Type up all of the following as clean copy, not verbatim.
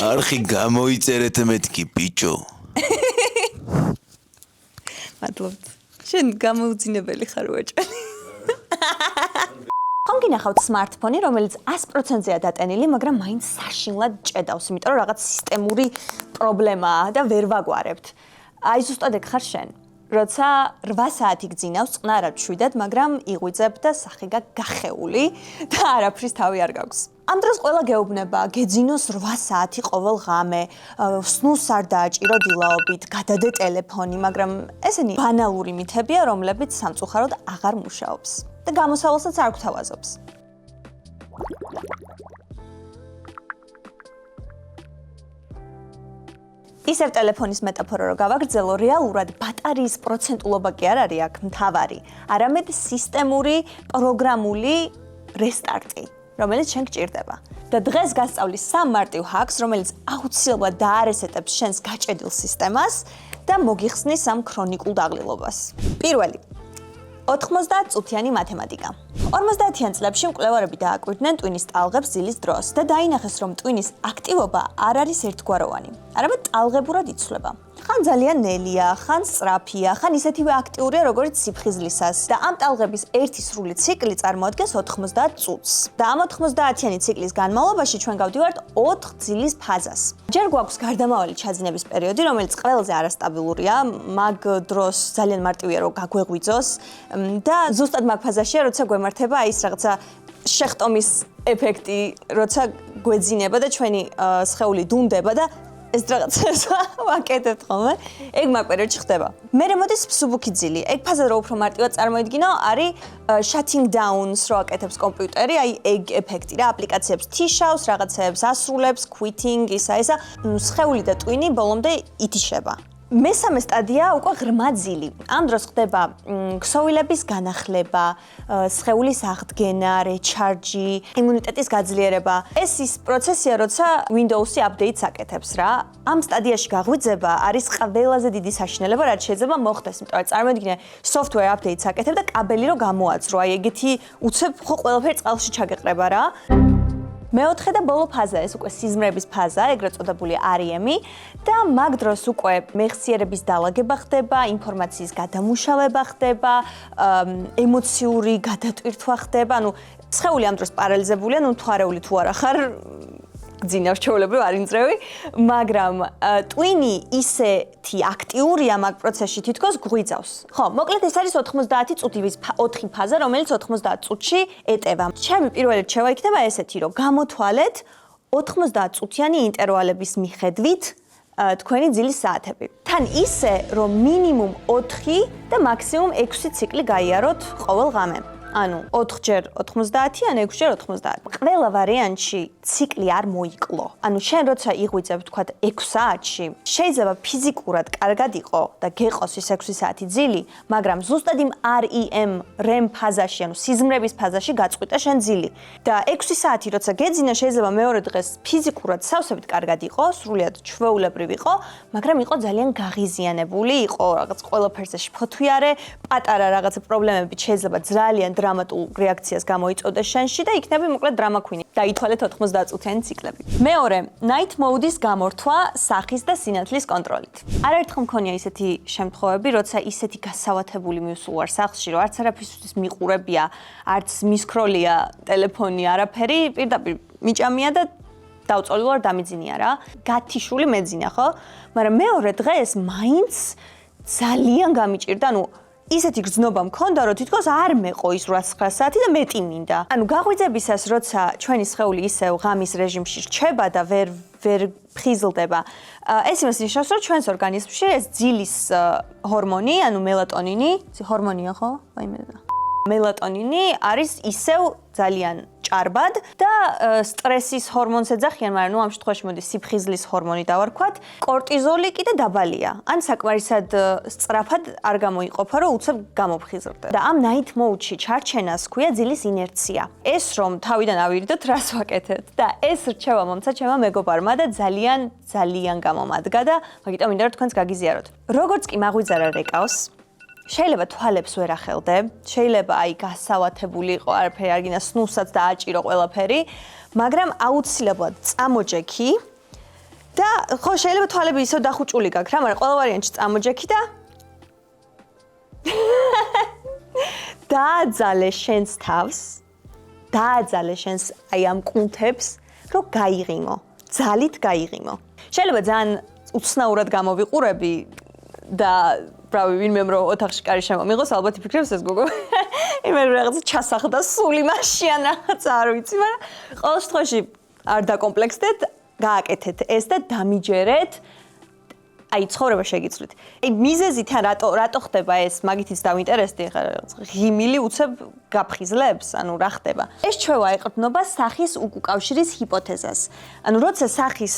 არხი გამოიწერეთ მეთქი ბიჭო. მადლობთ. შენ გამოუძინებელი ხარ ვაჭარი. ხომ გინახავთ smartphone-ი, რომელიც 100%-ია დატენილი, მაგრამ მაინც საშინლად ჭედავს, იმიტომ რომ რაღაც სისტემური პრობლემაა და ვერ ვაგვარებთ. აი ზუსტად ეგ ხარ შენ. როცა 8 საათი გძინავს, წყნარად მშვიდად, მაგრამ იღვიძებ და სახე გახეული და არაფრის თავი არ გაქვს. ამ დროს ყველა გეუბნება, გეძინოს 8 საათი ყოველ ღამე, სნუს არ დააჭირო დილაობით, გადადე ტელეფონი, მაგრამ ესენი ბანალური მითებია, რომლებიც სამწუხაროდ აღარ მუშაობს და გამოსავალსაც არ გვთავაზობს. ისევ ტელეფონის მეტაფორა რო გავაგრძელო, რეალურად ბატარიის პროცენტულობა კი არ არის აქ მთავარი, არამედ სისტემური პროგრამული რესტარტი, რომელიც შენ გჭირდება. და დღეს გასწავლის 3 მარტივ ჰაკს, რომელიც აუცილებლად დაარესეტებს შენს გაჭედილ სისტემას და მოგიხსნის ამ ქრონიკულ დაღლილობას. პირველი 90 წუთიანი მათემატიკა. 50-იან წლებში მკვლევარები დააკვირდნენ ტვინის ტალღებს ძილის დროს და დაინახეს, რომ ტვინის აქტივობა არ არის ერთგვაროვანი, არამედ ტალღებურად იცვლება. ხან ძალიან ნელია, ხან სწრაფია, ხან ისეთივე აქტიურია, როგორც სიფხიზლისას და ამ ტალღების ერთი სრული ციკლი წარმოადგენს 90 წუთს. და ამ 90-იანი ციკლის განმავლობაში ჩვენ გავდივართ 4 ძილის ფაზას. ჯერ გვაქვს გარდამავალი ჩაძინების პერიოდი, რომელიც ყველაზე არასტაბილურია, მაგ დროს ძალიან მარტივია, რომ გაგვეღვიძოს და ზუსტად მაგ ფაზაშია, როცა გვემართება ის რაღაცა შეხტომის ეფექტი, როცა გვეძინება და ჩვენი სხეული დუნდება და ეს რაღაცას ვაკეთებთ ხოლმე. ეგ მაგ პერიოდში ხდება. მერე მოდის მსუბუქი ძილი. ეგ ფაზა რო უფრო მარტივად წარმოიდგინო, არის shutting downs რო აკეთებს კომპიუტერი, აი ეგ ეფექტი რა, აპლიკაციებს თიშავს, რაღაცებს ასრულებს, quitting, ისა. სხეული და ტვინი ბოლომდე ითიშება. მესამე სტადია უკვე ღრმა ძილი. ამ დროს ხდება ქსოვილების განახლება, სხეულის აღდგენა, რეჩარჯი, იმუნიტეტის გაძლიერება. ეს ის პროცესია, როცა Windows-ი updates აკეთებს რა. ამ სტადიაში გაღვიძება არის ყველაზე დიდი საშინელება, რაც შეიძლება მოხდეს, იმიტომ რომ წარმოიდგინე, software updates აკეთებ და კაბელი რო გამოაძრო, აი ეგეთი უცებ ხო ყველაფერი წყალში ჩაგეყრება რა. მეოთხე და ბოლო ფაზა ეს უკვე სიზმრების ფაზა, ეგრეთ წოდებული REM-ი და მაგ დროს უკვე მეხსიერების დალაგება ხდება, ინფორმაციის გადამუშავება ხდება, ემოციური გადატვირთვა ხდება, ანუ სხეული ამ დროს პარალიზებულია, ნუ თვარეული თუ არა ხარ, გძინავს ჩვეულებრივ არ იმძრევი, მაგრამ ტვინი ისეთი აქტიურია მაგ პროცესში თითქოს გვიძავს. ხო, მოკლედ ეს არის 90 წუთის 4 ფაზა, რომელიც 90 წუთში ეტევა. ჩემი პირველი რჩევა იქნება ესეთი, რომ გამოთვალეთ 90 წუთიანი ინტერვალების მიხედვით თქვენი ძილის საათები. თან ისე, რომ მინიმუმ 4 და მაქსიმუმ 6 ციკლი გაიაროთ ყოველ ღამე. ანუ 4-ჯერ 90 ან 6-ჯერ 90. ყველა ვარიანტში ციკლი არ მოიკლო. ანუ შენ როცა იღვიძებ თქვა 6 საათში, შეიძლება ფიზიკურად კარგად იყო და გეყოს ის 6 საათი ძილი, მაგრამ ზუსტად იმ REM ფაზაში, ანუ სიზმრების ფაზაში გაწყვიტა შენ ძილი. და 6 საათი როცა გეძინა, შეიძლება მეორე დღეს ფიზიკურად სავსებით კარგად იყო, სრულიად ჩვეულებრივ იყო, მაგრამ იყო ძალიან გაღიზიანებული, იყო რაღაც ყველაფერზე შფოთვიარე, პატარა რაღაცა პრობლემები შეიძლება ძალიან დრამატულ რეაქციას გამოიწვევდეს შენში და იქნება მოკლედ დრამა queen. დაითვალეთ 90 წუთიანი ციკლები. მეორე, night mode-ის გამორთვა სახის და სინათლის კონტროლით. არაერთხელ მქონია ისეთი შემთხვევები, როცა ისეთი გასავათებული მივსულ ვარ სახლში, რომ არც არაფისთვის მიყურებია, არც მისქროლია ტელეფონი, არაფერი, პირდაპირ მიჭამია და დავწოლილ ვარ დამიძინია რა. გათიშული მეძინა, ხო? მაგრამ მეორე დღეს მაინც ძალიან გამიჭირდა, ანუ ისეთი გრძნობა მქონდა, რომ თითქოს არ მეყო ის 8-9 საათი და მეტი მინდა. ანუ გაღვიძებისას, როცა ჩვენი სხეული ისევ ღამის რეჟიმში რჩება და ვერ ფხიზლდება, ეს იმას ნიშნავს, რომ ჩვენს ორგანიზმში ეს ძილის ჰორმონი, ანუ მელატონინი, ჰორმონია ხო? ვაიმე. მელატონინი არის ისევ ძალიან ჭარბად და სტრესის ჰორმონს ეძახიან, მაგრამ ნუ ამ შემთხვევაში მოდი სიფხიზლის ჰორმონი დავარქვათ. კორტიზოლი კიდე დაბალია. ან საკმარისად სწრაფად არ გამოიყოფა, რომ უცებ გამოფხიზლდე. და ამ night mode-ში ჩარჩენას ქვია ძილის ინერცია. ეს რომ თავიდან ავირიდოთ, რას ვაკეთებთ და ეს რჩევა მომცა ჩემმა მეგობარმა და ძალიან გამომადგა და მაგიტომ მინდა რომ თქვენს გაგიზიაროთ. როგორც კი მაღვიძარა რეკავს, შეიძლება თვალებს ვერ ახელდე, შეიძლება აი გასავათებული იყო, არაფერი არ გინდა, სნუსაც დააჭირო ყველაფერი, მაგრამ აუცილებლად წამოჯექი და ხო შეიძლება თვალები ისო დახუჭული გაქვს რა, მაგრამ ყველა ვარიანტში წამოჯექი და დააძალე შენს თავს, დააძალე შენს აი ამ კუნთებს, რომ გაიღიმო, ძალით გაიღიმო. შეიძლება ძალიან უცნაურად გამოვიყურები და pravი ვინმე რომ ოთახში კარი შემომიღოს, ალბათ იფიქრებს ეს გოგო. იმერ რაღაცა ჩასახდა სული მაშიან რაღაცა არ ვიცი, მაგრამ ყოველ შემთხვევაში არ დაკომპლექსდეთ, გააკეთეთ ეს და დამიჯერეთ. აი ცხოვრება შეგიცვლით. აი მიზეზი თან რატო ხდება ეს? მაგითიც დავინტერესდი ხა ღიმილი უცებ გაფხიზლებს, ანუ რა ხდება? ეს ჩვევა ეყრდნობა სახის უკავშირის ჰიპოთეზას. ანუ როცა სახის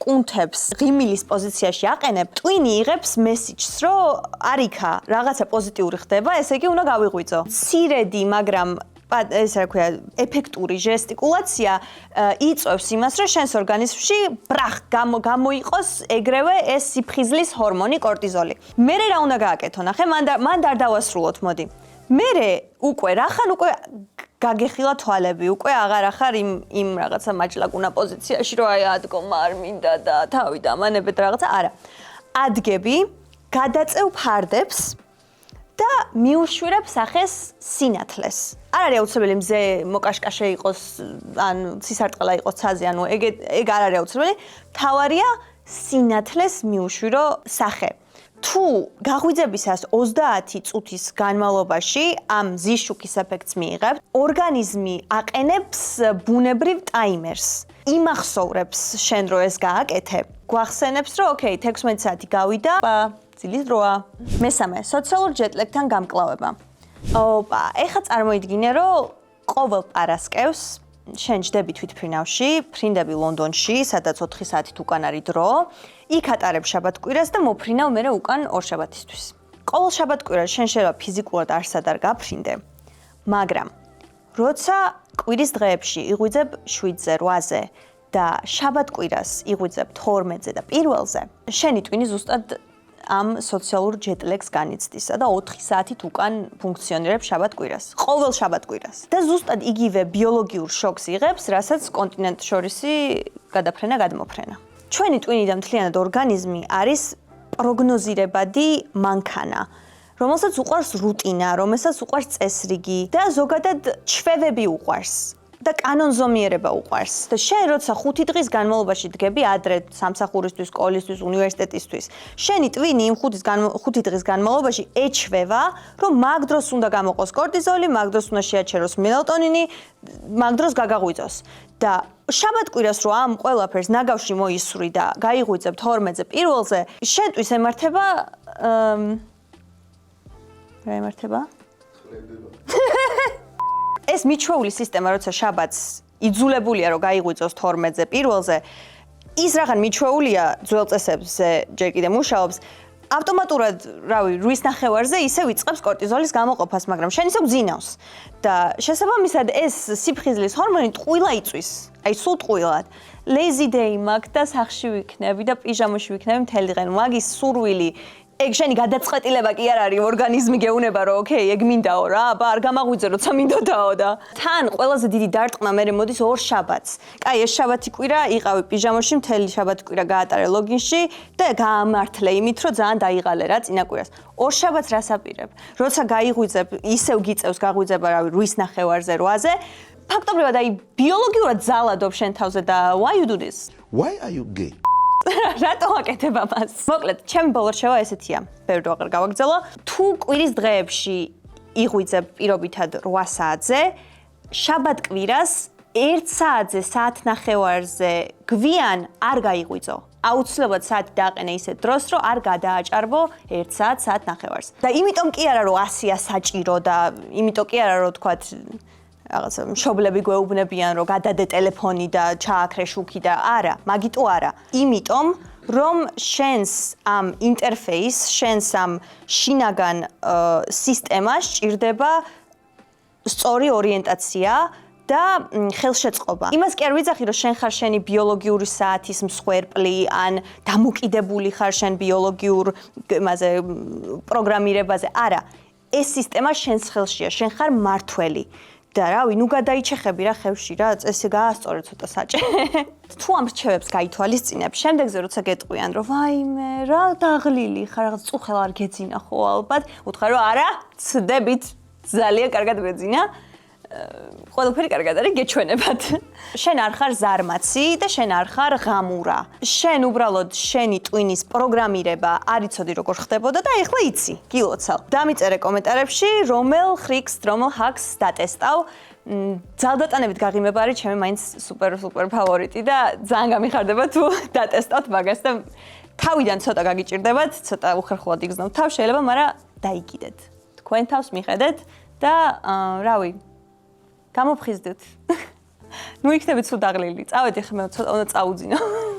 კუნთებს ღიმილის პოზიციაში აყენებ, ტვინი იღებს მესიჯს, რომ არიქა რაღაცა პოზიტიური ხდება, ესე იგი უნდა გავიღვიძო. მცირედი, მაგრამ ესე რა ქვია, ეფექტური ჟესტიკულაცია იწვევს იმას, რომ შენს ორგანიზმში ბრახ გამოიყოს ეგრევე ეს სიფხიზლის ჰორმონი კორტიზოლი. მერე რა უნდა გააკეთო? ნახე, მან არ დავასრულოთ, მოდი. მერე უკვე რახან უკვე გაგეხილა თვალები, უკვე აღარ ახარ იმ რაღაცა მაჭლაკუნა პოზიციაში, რომ აი ადგომა არ მინდა და თავი დამანებეთ რაღაცა, არა. ადგები, გადაწევ ფარდებს და მიუშვირებ სახეს სინათლეს. არ არის აუცილებელი მზე მოკაშკაშე იყოს, ან სისარტყელა იყოს ცაზე, ანუ ეგ არ არის აუცილებელი. თავარია სინათლეს მიუშვირო სახე. თუ გაღვიძებისას 30 წუთის განმავლობაში ამ ზიშუქის ეფექტს მიიღებთ, ორგანიზმი აყენებს ბუნებრივ ტაიმერს. იმახსოვრებს შენ რო ეს გააკეთე, გვახსენებს რომ ოკეი, 16 საათი გავიდა, ძილის დროა. მესამე, სოციალურ ჯეტლეგთან გამკლავება. ოპა, ეხლა წარმოიდგინე, რომ ყოველ პარასკევს შენ ჯდები თვითმფრინავში, ფრინდები ლონდონში, სადაც 4 საათით უკან არის დრო, იქ ატარებ შაბათ-კვირას და მოფრინავ მერე უკან ორ შაბათისთვის. ყოველ შაბათ-კვირას შენ შეიძლება ფიზიკურად არსად არ გაფრინდე, მაგრამ როცა კვირის დღეებში იღვიძებ 7-ზე, 8-ზე და შაბათ-კვირას იღვიძებ 12-ზე და 1-ზე, შენი ტვინი ზუსტად ამ სოციალურ ჯეტლეგს განიცდისა და 4 საათით უკან ფუნქციონირებს შაბათ-კვირას, ყოველ შაბათ-კვირას. და ზუსტად იგივე ბიოლოგიურ შოკს იღებს, რასაც კონტინენტშორისი გადაფრენა გადმოფრენა. ჩვენი ტვინი და მთლიანად ორგანიზმი არის პროგნოზირებადი მანქანა, რომელსაც უყვარს რუტინა, რომელსაც უყვარს წესრიგი და ზოგადად ჩვევები უყვარს. და კანონზომიერება უყვარს. და შენ როცა 5 დღის განმავლობაში დგები ადრე სამსახურისთვის, სკოლისთვის, უნივერსიტეტისთვის, შენი ტვინი იმ 5 დღის განმავლობაში ეჩვევა, რომ მაგ დროს უნდა გამოყოს კორტიზოლი, მაგ დროს უნდა შეაჩეროს მელატონინი, მაგ დროს გაგაღვიძოს. და შაბათ-კვირას რო ამ ყველაფერს ნაგავში მოისვრი და გაიღვიძებ 12-ზე, 1-ზე, შენთვის ემართება რა ემართება? ეს მიჩვეული სისტემა, როცა შაბათს იძულებულია, რომ გაიღვიძოს 12-ზე, 1-ზე, ის რაღაც მიჩვეულია ძველ წესებზე ჯერ კიდე მუშაობს, ავტომატურად, რავი, რვის ნახევარზე ისევ იწყებს კორტიზოლის გამოყოფას, მაგრამ შენ ისევ გძინავს. და შესაბამისად ეს სიფხიზლის ჰორმონი ტყუილა იწვის. აი სულ ტყუილად. Lazy day მაქვს და სახში ვიქნები და პიჟამაში ვიქნები მთელი დღე. მაგის სურვილი ეგ შენი გადაწყვეტილება კი არ არის, ორგანიზმი გეუნება, რომ ოკეი, ეგ მინდაო რა, აბა არ გამაღვიძე, როცა მინდოდაო და თან ყველაზე დიდი დარტყმა მერე მოდის ორ შაბათს. კაი, ეს შაბათი კვირა იყავი პიჟამაში, მთელი შაბათი კვირა გაატარე ლოგინში და გაამართლე იმით, რომ ძალიან დაიღალე რა წინა კვირას. ორ შაბათს რას აპირებ? როცა გაიღვიძებ, ისევ გიწევს გაღვიძება, რავი, 8-ნახევარზე, 8-ზე, ფაქტობრივად აი ბიოლოგიურად ძალადობ შენ თავზე და why you do this? Why are you gay? რატო აკეთებ ამას? მოკლედ, ჩემი ბოლო რჩევა ესეთია. ბევრი რო აღარ გავაგრძელო. თუ კვირის დღეებში იღვიძებ პირობითად 8 საათზე, შაბათ-კვირას 1 საათზე, საათნახევარზე გვიან არ გაიღვიძო. აუცილებლად საათი დააყენე ისეთ დროს, რომ არ გადააჭარბო 1 საათ, საათნახევარს. და იმიტომ კი არა, რომ 100-ია საჭირო და იმიტომ კი არა, რომ თქვათ რაღაცა მშობლები გვეუბნებიან, რომ გადადე ტელეფონი და ჩააქრე შუქი და არა, მაგიტო არა. იმიტომ, რომ შენს ამ ინტერფეის, შენს ამ შინაგან სისტემას ჭირდება სწორი ორიენტაცია და ხელშეწყობა. იმას კი არ ვიძახი, რომ შენ ხარ შენი ბიოლოგიური საათის მსხვერპლი, ან დამოკიდებული ხარ შენ ბიოლოგიურ იმაზე პროგრამირებაზე. არა, ეს სისტემა შენს ხელშია, შენ ხარ მართველი. და რავი, ნუ გადაიჩეხები რა ხევში რა, წესი გაასწორე ცოტა საჭე. თუ ამ რჩევებს გაითვალისწინებ, შემდეგზე როცა გეტყვიან, რომ ვაიმე, რა დაღლილი ხარ, რაღაც წუხელ არ გეძინა ხო ალბათ, უთხრა რომ არა, ცდებით, ძალიან კარგად ვეძინა. ყველაფერი კარგად არის, გეჩვენებათ. შენ არ ხარ ზარმაცი და შენ არ ხარ ღამურა. შენ უბრალოდ შენი ტვინის პროგრამირება არ იცოდი როგორ ხდებოდა და ეხლა იცი, გილოცავ. დამიწერე კომენტარებში, რომელ ხრიქს, რომელ ჰაკს დატესტავ. ძალდატანებით გაღიმება არის ჩემი მაინც სუპერ ფავორიტი და ძალიან გამიხარდება თუ დატესტავთ მაგას და თავიდან ცოტა გაგიჭირდებათ, ცოტა უხერხულად იგრძნობთ თავს, შეიძლება, მაგრამ დაიგიდეთ. თქვენ თავს მიხედეთ და რავი, გამოფხიზდეთ. ნუ იქნებით სულ დაღლილი. წავედი ხმე, ცოტა უნდა წაუძინო.